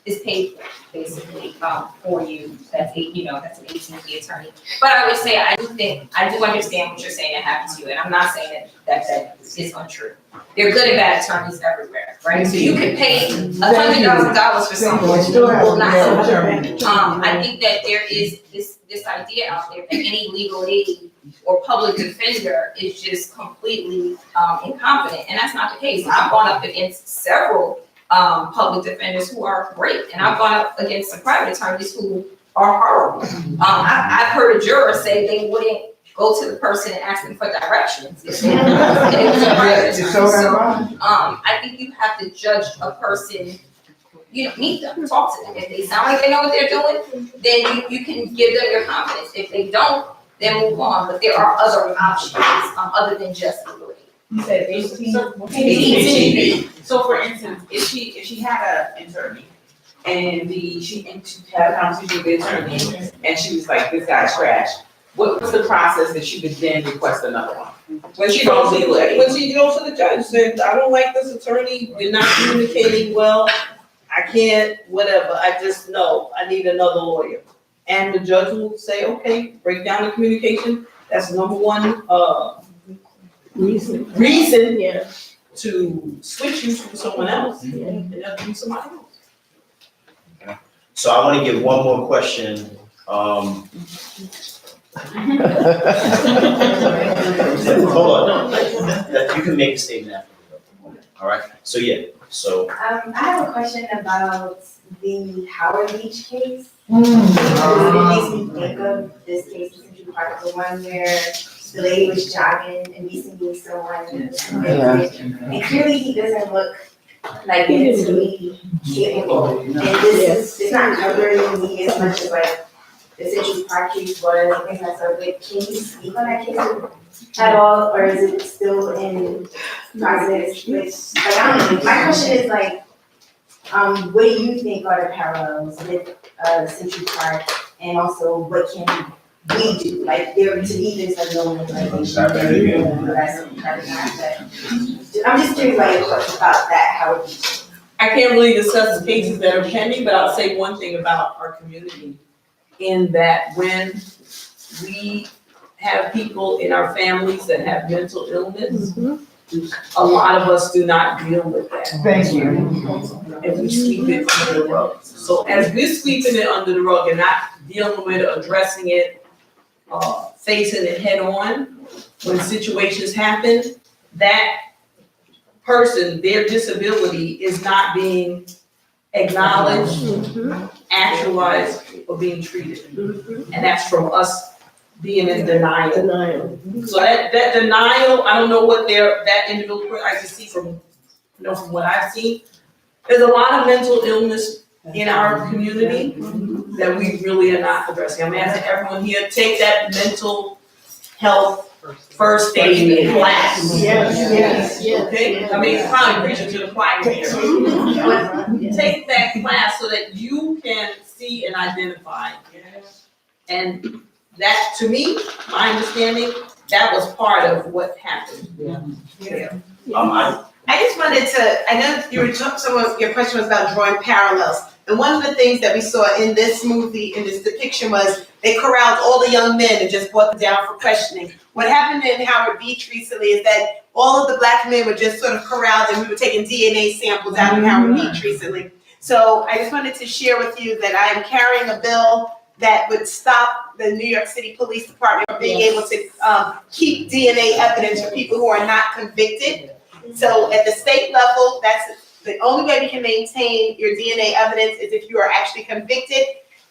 is paid for, basically, for you. That's an 18B attorney. But I would say, I do understand what you're saying that happens to you, and I'm not saying that is untrue. There are good and bad attorneys everywhere, right? So you can pay $100,000 for someone who will not help you. I think that there is this idea out there that any legal aid or public defender is just completely incompetent, and that's not the case. I've gone up against several public defenders who are great, and I've gone up against some private attorneys who are horrible. I've heard a juror say they wouldn't go to the person and ask them for directions. If they was a private attorney. So, I think you have to judge a person. Meet them, talk to them. If they sound like they know what they're doing, then you can give them your confidence. If they don't, then move on. But there are other options other than just legal aid. You said 18? 18B. So for instance, if she had an attorney and she had a conversation with the attorney and she was like, this guy's trash, what's the process that you could then request another one? When she goes to, when she goes to the judge, said, I don't like this attorney, you're not communicating well, I can't, whatever, I just know, I need another lawyer. And the judge will say, okay, break down the communication, that's number one, reason to switch you from someone else, and that'll be somebody else. So I want to give one more question. Hold on, no, you can make a statement after. All right, so yeah, so. I have a question about the Howard Beach case. It makes me think of this case in Central Park, the one where the lady was jogging and recently someone convicted. And clearly he doesn't look like mentally capable. And this is, it's not covering me as much as like the Central Park case was, I think that's a good case. Speak on that case at all, or is it still in process? Like, I don't know, my question is like, what do you think are the parallels with Central Park, and also what can we do? Like, there, to me, there's like no organization that we do, but I'm just curious about your thoughts about that, how it be. I can't really discuss the cases that are pending, but I'll say one thing about our community, in that when we have people in our families that have mental illness, a lot of us do not deal with that. Thank you. And we sweep it under the rug. So as we're sweeping it under the rug and not dealing with it, addressing it, facing it head on, when situations happen, that person, their disability is not being acknowledged, actualized, or being treated. And that's from us being in denial. So that denial, I don't know what that individual, I can see from what I've seen, there's a lot of mental illness in our community that we really are not addressing. I'm asking everyone here, take that mental health first aid class. Yes. Okay, I mean, probably preaching to the choir here. But take that class so that you can see and identify. And that, to me, my understanding, that was part of what happened. I just wanted to, I know you were your question was about drawing parallels. And one of the things that we saw in this movie, in this depiction, was they corralled all the young men and just brought them down for questioning. What happened in Howard Beach recently is that all of the black men were just sort of corralled, and we were taking DNA samples out of Howard Beach recently. So I just wanted to share with you that I am carrying a bill that would stop the New York City Police Department from being able to keep DNA evidence for people who are not convicted. So at the state level, that's the only way we can maintain your DNA evidence is if you are actually convicted.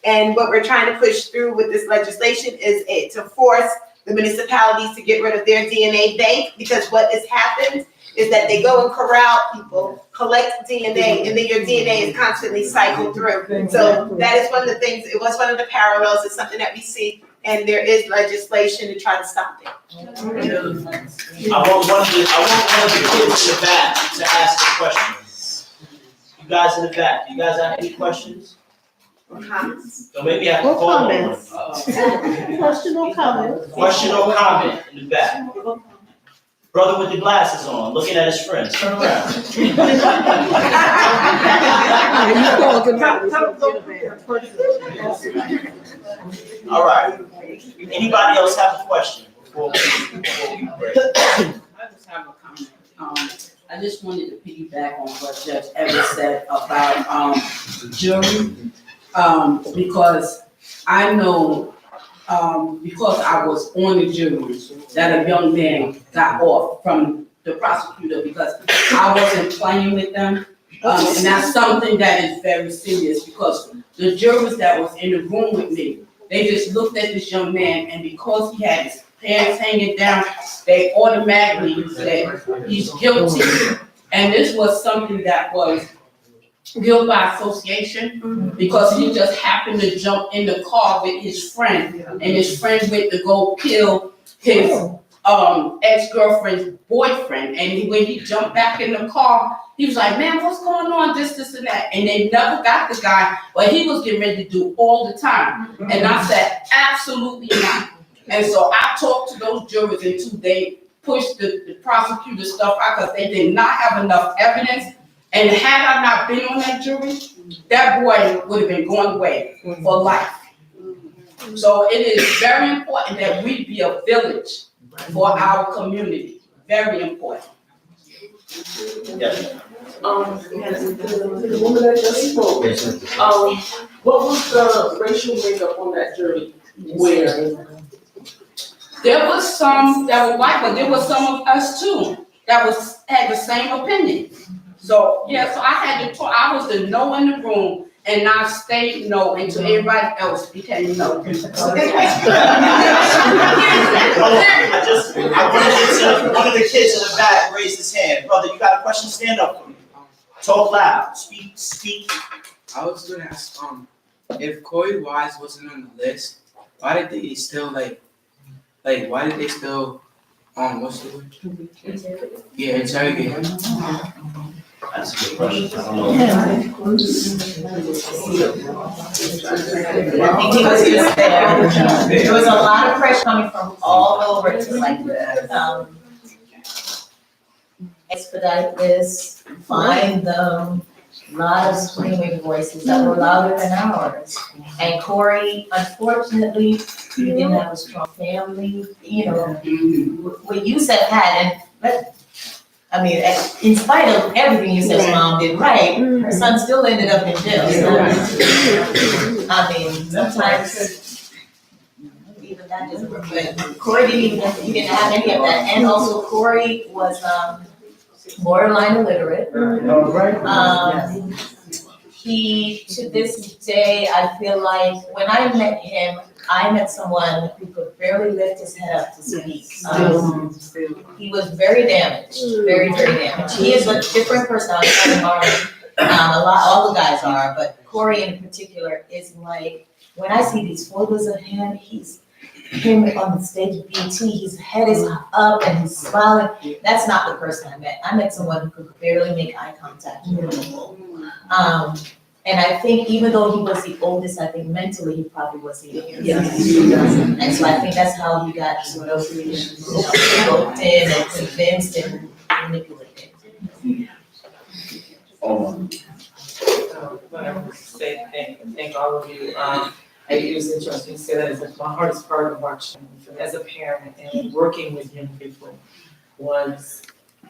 And what we're trying to push through with this legislation is to force the municipalities to get rid of their DNA bank, because what has happened is that they go and corral people, collect DNA, and then your DNA is constantly cycled through. So that is one of the things, it was one of the parallels, it's something that we see, and there is legislation to try to stop it. I want one of the kids in the back to ask a question. You guys in the back, you guys have any questions? So maybe I can call on one. Question or comment? Question or comment in the back. Brother with the glasses on, looking at his friends. Turn around. All right. Anybody else have a question before we break? I just have a comment. I just wanted to piggyback on what Judge Evans said about jury, because I know, because I was on the jury, that a young man got off from the prosecutor because I wasn't playing with them. And that's something that is very serious, because the jurors that was in the room with me, they just looked at this young man, and because he had his pants hanging down, they automatically said he's guilty. And this was something that was guilt by association, because he just happened to jump in the car with his friend, and his friend went to go kill his ex-girlfriend's boyfriend. And when he jumped back in the car, he was like, man, what's going on, this, and that. And they never got the guy, but he was getting ready to do all the time. And I said, absolutely not. And so I talked to those jurors until they pushed the prosecutor stuff out because they did not have enough evidence. And had I not been on that jury, that boy would have been going away for life. So it is very important that we be a village for our community. Very important. Yes. The woman that just spoke, what was the racial makeup on that jury? Where? There was some that were white, but there was some of us too that had the same opinion. So yeah, so I had to talk. I was the no in the room, and I stayed no until everybody else became no. I wanted one of the kids in the back raised his hand. Brother, you got a question? Stand up for me. Talk loud. Speak. I was gonna ask, if Corey Wise wasn't on the list, why did they still why did they still, what's the word? Yeah, interrogate him. That's a good question. I don't know. I think he was just there. There was a lot of pressure coming from all over to like, expedite this, find them. A lot of screaming voices that were louder than ours. And Corey, unfortunately, he didn't have a strong family, you know, what Yusef had, I mean, in spite of everything Yusef's mom did right, her son still ended up in jail. So, I mean, sometimes even that doesn't work, but Corey he didn't have any of that. And also Corey was, borderline illiterate. He, to this day, I feel like when I met him, I met someone who could barely lift his head up to speak. He was very damaged, very, very damaged. He is a different personality than all the guys are, but Corey in particular is like, when I see these photos of him, him on the stage of BET, his head is up and he's smiling. That's not the person I met. I met someone who could barely make eye contact with people. And I think even though he was the oldest, I think mentally he probably was the youngest. And so I think that's how he got sort of roped in and convinced and manipulated. Thank all of you. It was interesting to say that. It's my hardest part of watching as a parent and working with young people was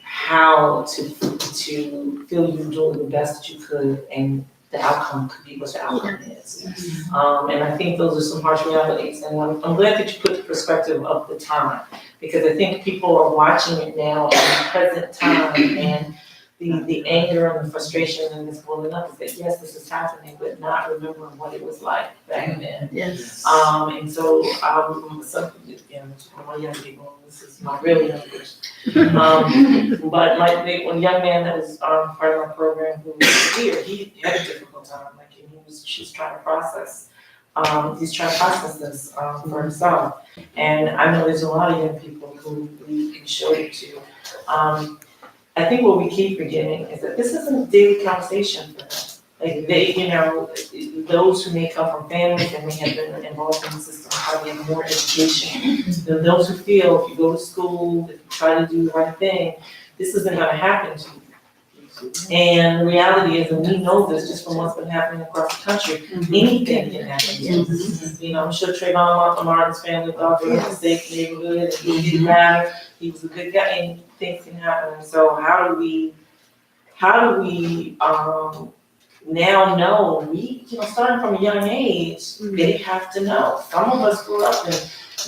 how to feel you're doing the best that you could and the outcome could be what the outcome is. And I think those are some harsh realities. And I'm glad that you put the perspective of the time, because I think people are watching it now in the present time, and the anger and the frustration and this blowing up is that yes, this is happening, but not remembering what it was like back then. Yes. And so my young people, this is my real young person. But one young man that was part of my program who was here, he had a difficult time. Like she's trying to process. He's trying to process this for himself. And I know there's a lot of young people who we can show it to. I think what we keep forgetting is that this isn't a daily conversation for them. Like those who may come from families and may have been involved in the system probably have more education than those who feel if you go to school, if you try to do the right thing, this isn't gonna happen to you. And the reality is, and we know this just from what's been happening across the country, anything can happen to you. I'm sure Trayvon Martin's family thought they had a safe neighborhood, and he didn't matter. He was a good guy, and things can happen. And so how do we now know, starting from a young age, they have to know. Some of us grew up in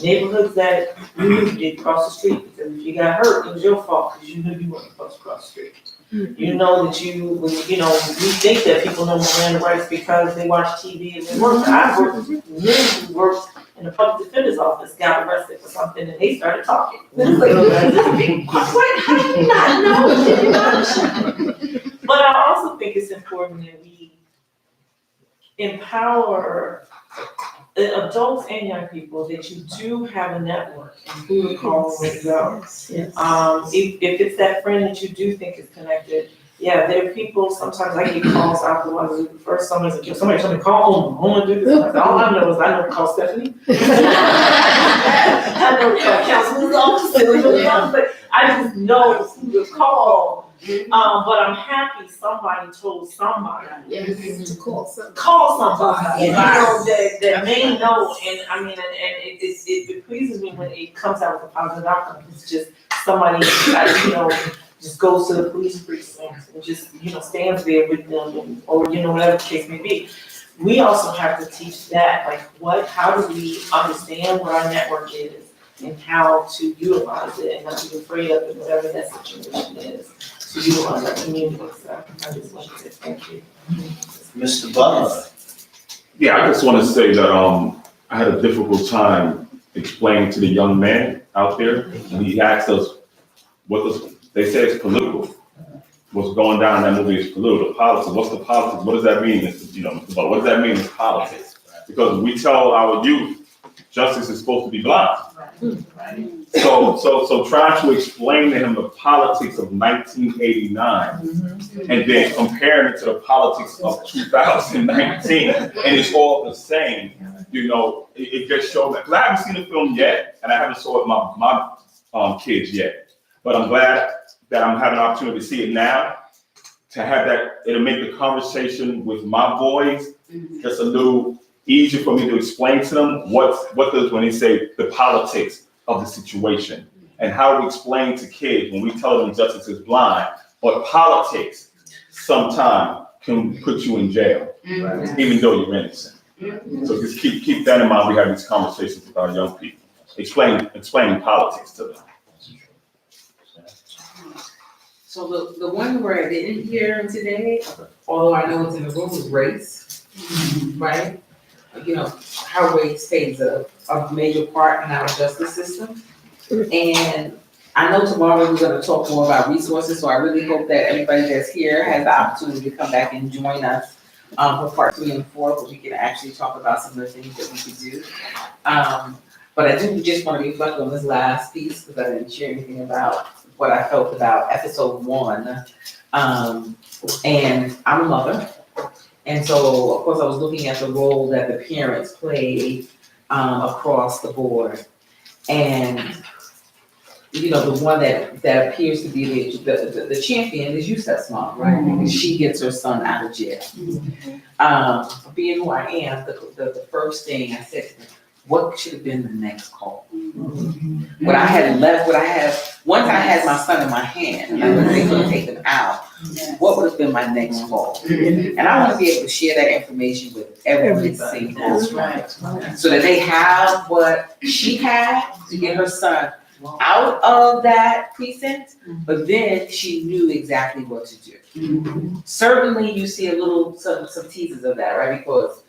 neighborhoods that you knew you did cross the street, because if you got hurt, it was your fault, because you knew you weren't supposed to cross the street. You know that we think that people know Miranda rights because they watch TV and they work. I worked in the public defender's office, got arrested for something, and they started talking. How do you not know? But I also think it's important that we empower adults and young people that you do have a network and who to call when you go. If it's that friend that you do think is connected, Yeah, there are people, sometimes I get calls out the wazoo. The first somebody told me, call home and do this. All I know is I know to call Stephanie. I know to call Councilman's office, but I just know to call. But I'm happy somebody told somebody. To call somebody. Call somebody, you know, that may know, and I mean, and it pleases me when it comes out with a positive outcome. It's just somebody, you know, just goes to the police precinct and just, you know, stands there with them, and, or, you know, whatever the case may be. We also have to teach that, like how do we understand what our network is and how to utilize it and not be afraid of it, whatever that situation is, to utilize our community. So I just want to say thank you. Mr. Butler. Yeah, I just want to say that I had a difficult time explaining to the young man out there, and he asked us they say it's political. What's going down in that movie is political. Politics. What's the politics? What does that mean? Mr. Butler, what does that mean? It's politics. Because we tell our youth justice is supposed to be blind. So trying to explain to him the politics of 1989 and then comparing it to the politics of 2019, and it's all the same, you know, it just showed that. Because I haven't seen the film yet, and I haven't saw it with my kids yet. But I'm glad that I'm having an opportunity to see it now, to have that, it'll make the conversation with my boys just a little easier for me to explain to them what does, when they say the politics of the situation, and how we explain to kids when we tell them justice is blind, but politics sometimes can put you in jail, even though you're innocent. So just keep that in mind. We have these conversations with our young people, explaining politics to them. So the one where I didn't hear today, although I know it's in the room, is race, right? You know, how race plays a major part in our justice system. And I know tomorrow we're gonna talk more about resources, so I really hope that everybody that's here has the opportunity to come back and join us for part 3 and 4, where we can actually talk about some of the things that we could do. But I do just wanna reflect on this last piece, because I didn't share anything about what I felt about episode 1. And I'm a mother. And so, of course, I was looking at the role that the parents played across the board. And, you know, the one that appears to be the champion is Youssef's mom, right? Because she gets her son out of jail. Being who I am, the first thing I said to them, what should have been the next call? When I had once I had my son in my hand and I was able to take them out, what would have been my next call? And I want to be able to share that information with every single one, so that they have what she had to get her son out of that precinct, but then she knew exactly what to do. Certainly you see some teasers of that, right? Because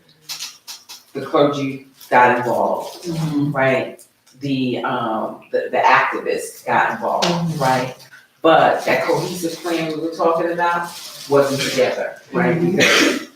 the clergy got involved, right? The activists got involved, right? But that cohesive plan we were talking about wasn't together, right? Because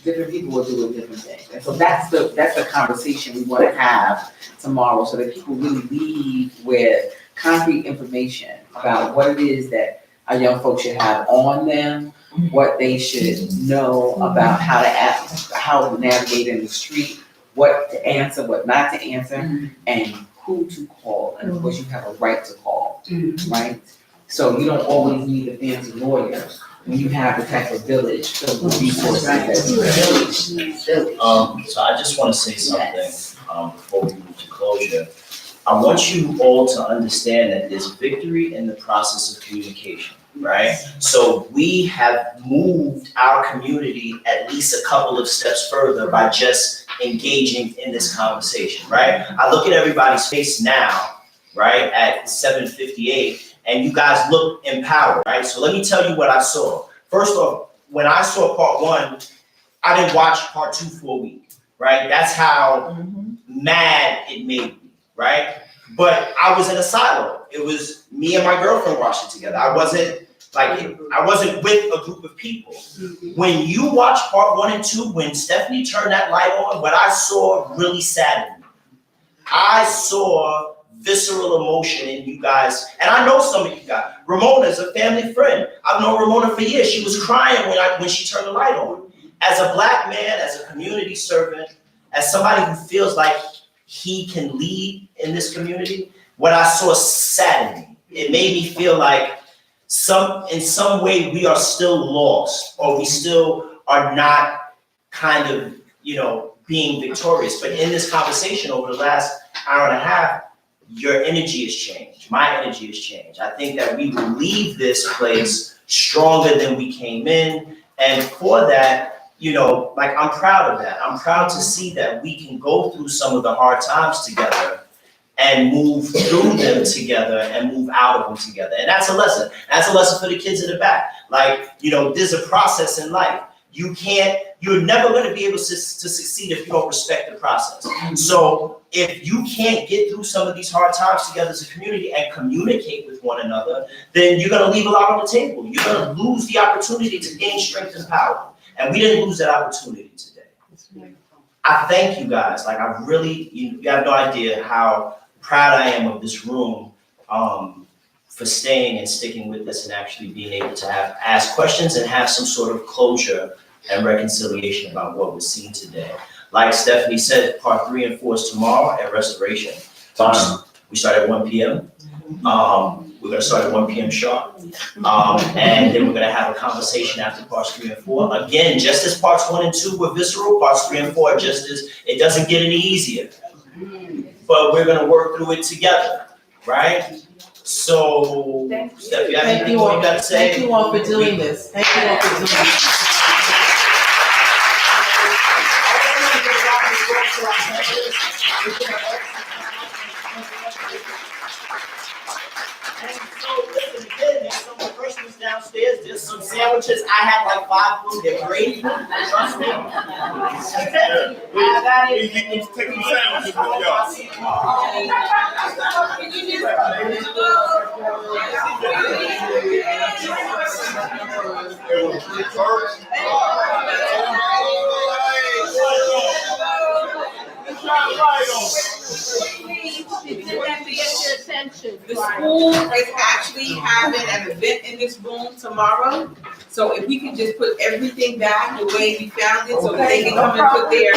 different people were doing different things. And so that's the conversation we want to have tomorrow, so that people really leave with concrete information about what it is that our young folks should have on them, what they should know about how to act, how to navigate in the street, what to answer, what not to answer, and who to call. And of course, you have a right to call, right? So you don't always need a fancy lawyer when you have the type of village filled with resources that you have. So I just want to say something before we move to closure. I want you all to understand that there's victory in the process of communication, right? So we have moved our community at least a couple of steps further by just engaging in this conversation, right? I look at everybody's face now, right, at 7:58, and you guys look empowered, right? So let me tell you what I saw. First off, when I saw part 1, I didn't watch part 2 for a week, right? That's how mad it made me, right? But I was in a silo. It was me and my girlfriend watching together. I wasn't with a group of people. When you watch part 1 and 2, when Stephanie turned that light on, what I saw really saddened me. I saw visceral emotion in you guys, and I know some of you guys. Ramona is a family friend. I've known Ramona for years. She was crying when she turned the light on. As a Black man, as a community servant, as somebody who feels like he can lead in this community, what I saw saddened me. It made me feel like in some way we are still lost, or we still are not kind of, being victorious. But in this conversation over the last hour and a half, your energy has changed. My energy has changed. I think that we will leave this place stronger than we came in. And for that, I'm proud of that. I'm proud to see that we can go through some of the hard times together and move through them together and move out of them together. And that's a lesson. That's a lesson for the kids in the back. There's a process in life. You're never going to be able to succeed if you don't respect the process. So if you can't get through some of these hard times together as a community and communicate with one another, then you're going to leave a lot on the table. You're going to lose the opportunity to gain strength and power. And we didn't lose that opportunity today. I thank you guys. I really, you have no idea how proud I am of this room for staying and sticking with us and actually being able to ask questions and have some sort of closure and reconciliation about what was seen today. Like Stephanie said, part 3 and 4 is tomorrow at Restoration. We start at 1 p.m. We're gonna start at 1 p.m. sharp. And then we're gonna have a conversation after parts 3 and 4. Again, just as parts 1 and 2 were visceral, parts 3 and 4 are just as, it doesn't get any easier. But we're gonna work through it together, right? So, Steph, you have anything more you gotta say? Thank you all for doing this. Thank you all for doing this. Downstairs, there's some sandwiches. I had like 5 of them. They're great. Trust me. Take some sandwiches with The school is actually having an event in this room tomorrow. So if we can just put everything back the way we found it, so that they can come and put their,